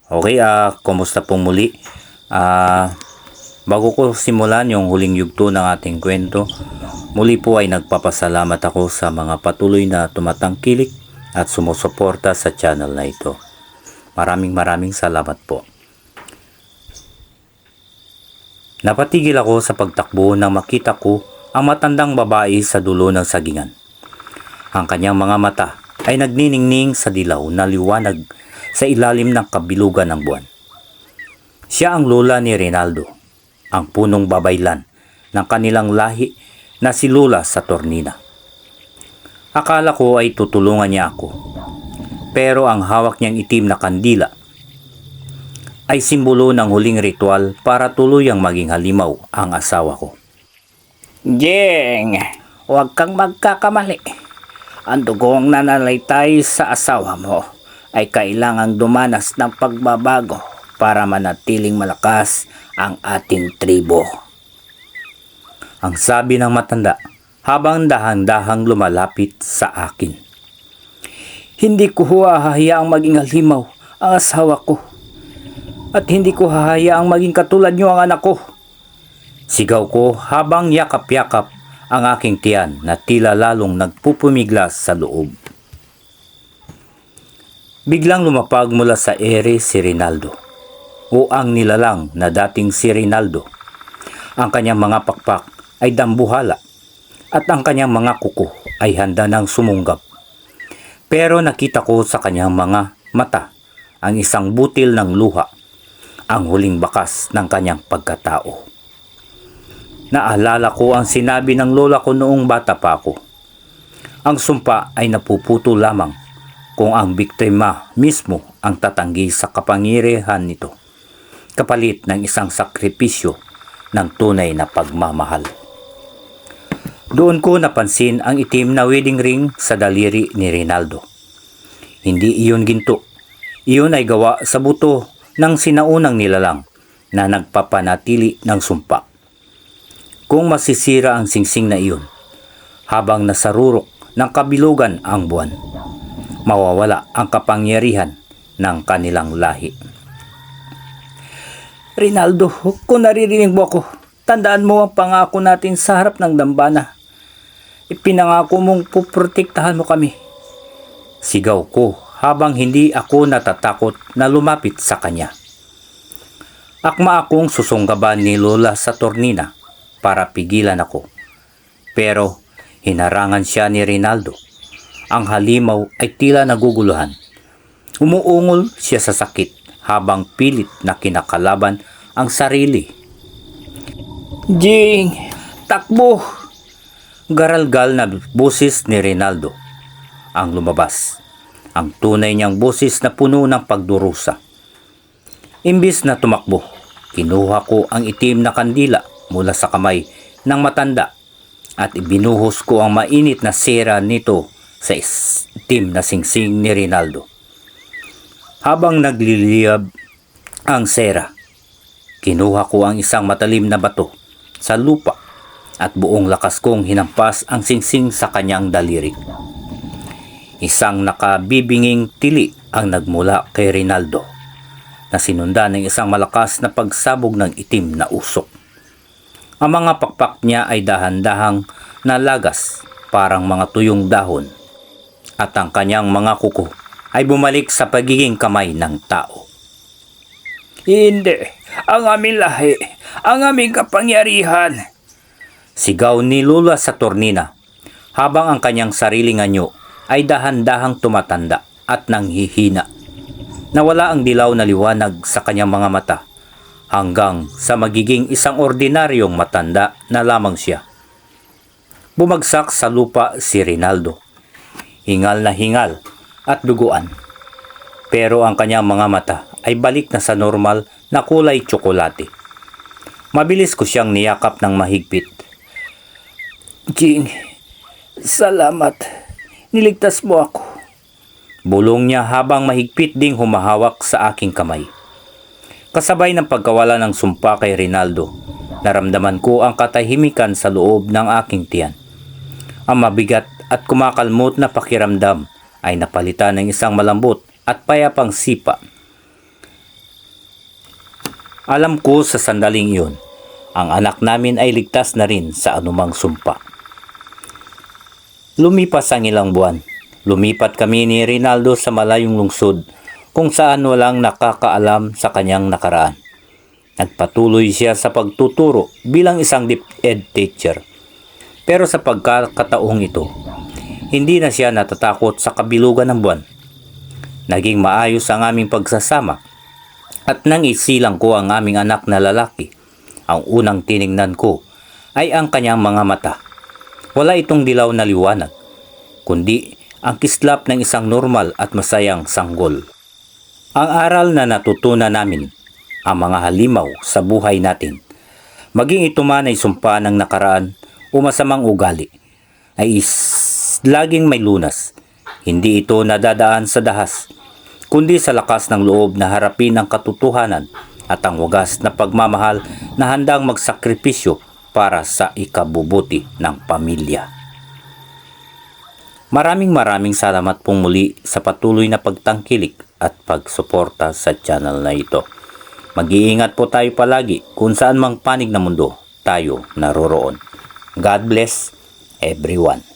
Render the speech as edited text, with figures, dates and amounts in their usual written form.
Okay, kumusta pong muli? Ah, Bago ko simulan yung huling yugto ng ating kwento, muli po ay nagpapasalamat ako sa mga patuloy na tumatangkilik at sumusuporta sa channel na ito. Maraming salamat po. Napatigil ako sa pagtakbo nang makita ko ang matandang babae sa dulo ng sagingan. Ang kanyang mga mata ay nagniningning sa dilaw na liwanag sa ilalim ng kabilugan ng buwan. Siya ang lola ni Rinaldo, ang punong babaylan ng kanilang lahi na si Lola Saturnina. Akala ko ay tutulungan niya ako, pero ang hawak niyang itim na kandila ay simbolo ng huling ritual para tuluyang maging halimaw ang asawa ko. Jeng, huwag kang magkakamali. Ang dugong nanalaitay sa asawa mo ay kailangang dumanas ng pagbabago para manatiling malakas ang ating tribo. Ang sabi ng matanda habang dahang-dahang lumalapit sa akin. Hindi ko hahayaang maging halimaw ang asawa ko. At hindi ko hahayaang maging katulad niyo ang anak ko. Sigaw ko habang yakap-yakap ang aking tiyan na tila lalong nagpupumiglas sa loob. Biglang lumapag mula sa ere si Rinaldo, o ang nilalang na dating si Rinaldo. Ang kanyang mga pakpak ay dambuhala at ang kanyang mga kuko ay handa ng sumunggab. Pero nakita ko sa kanyang mga mata ang isang butil ng luha, ang huling bakas ng kanyang pagkatao. Naalala ko ang sinabi ng lola ko noong bata pa ako. Ang sumpa ay napuputo lamang kung ang biktima mismo ang tatanggi sa kapangyarihan nito, kapalit ng isang sakripisyo ng tunay na pagmamahal. Doon ko napansin ang itim na wedding ring sa daliri ni Rinaldo. Hindi iyon ginto. Iyon ay gawa sa buto ng sinaunang nilalang na nagpapanatili ng sumpa. Kung masisira ang singsing na iyon, habang nasarurok ng kabilugan ang buwan, mawawala ang kapangyarihan ng kanilang lahi. Rinaldo, kung naririnig mo ako, tandaan mo ang pangako natin sa harap ng dambana. Ipinangako mong puprotektahan mo kami. Sigaw ko habang hindi ako natatakot na lumapit sa kanya. Akma akong susunggaban ni Lola Saturnina para pigilan ako. Pero hinarangan siya ni Rinaldo. Ang halimaw ay tila naguguluhan. Umuungol siya sa sakit habang pilit na kinakalaban ang sarili. Jing, takbo! Garalgal na boses ni Rinaldo ang lumabas. Ang tunay niyang boses na puno ng pagdurusa. Imbis na tumakbo, kinuha ko ang itim na kandila mula sa kamay ng matanda at ibinuhos ko ang mainit na sera nito sa itim na singsing ni Rinaldo. Habang nagliliyab ang sera, kinuha ko ang isang matalim na bato sa lupa at buong lakas kong hinampas ang singsing sa kanyang daliri. Isang nakabibinging tili ang nagmula kay Rinaldo na sinundan ng isang malakas na pagsabog ng itim na usok. Ang mga pakpak niya ay dahan-dahang nalagas parang mga tuyong dahon at ang kanyang mga kuko ay bumalik sa pagiging kamay ng tao. Hindi, ang aming lahi, ang aming kapangyarihan. Sigaw ni Lola Saturnina habang ang kanyang sariling anyo ay dahan-dahang tumatanda at nanghihina. Nawala ang dilaw na liwanag sa kanyang mga mata hanggang sa magiging isang ordinaryong matanda na lamang siya. Bumagsak sa lupa si Rinaldo. Hingal na hingal at duguan. Pero ang kanyang mga mata ay balik na sa normal na kulay tsokolate. Mabilis ko siyang niyakap ng mahigpit. Jing, salamat. Niligtas mo ako. Bulong niya habang mahigpit ding humahawak sa aking kamay. Kasabay ng pagkawala ng sumpa kay Rinaldo, naramdaman ko ang katahimikan sa loob ng aking tiyan. Ang mabigat at kumakalmot na pakiramdam ay napalitan ng isang malambot at payapang sipa. Alam ko sa sandaling iyon, ang anak namin ay ligtas na rin sa anumang sumpa. Lumipas ang ilang buwan. Lumipat kami ni Rinaldo sa malayong lungsod kung saan walang nakakaalam sa kanyang nakaraan. Nagpatuloy siya sa pagtuturo bilang isang DepEd teacher. Pero sa pagkakataong ito, hindi na siya natatakot sa kabilugan ng buwan. Naging maayos ang aming pagsasama at nang isilang ko ang aming anak na lalaki, ang unang tiningnan ko ay ang kanyang mga mata. Wala itong dilaw na liwanag, kundi ang kislap ng isang normal at masayang sanggol. Ang aral na natutunan namin, ang mga halimaw sa buhay natin, maging ito man ay sumpa ng nakaraan o masamang ugali, ay laging may lunas. Hindi ito nadadaan sa dahas, kundi sa lakas ng loob na harapin ang katotohanan at ang wagas na pagmamahal na handang magsakripisyo para sa ikabubuti ng pamilya. Maraming salamat pong muli sa patuloy na pagtangkilik at pagsuporta sa channel na ito. Mag-iingat po tayo palagi kung saan mang panig na mundo tayo naroroon. God bless everyone.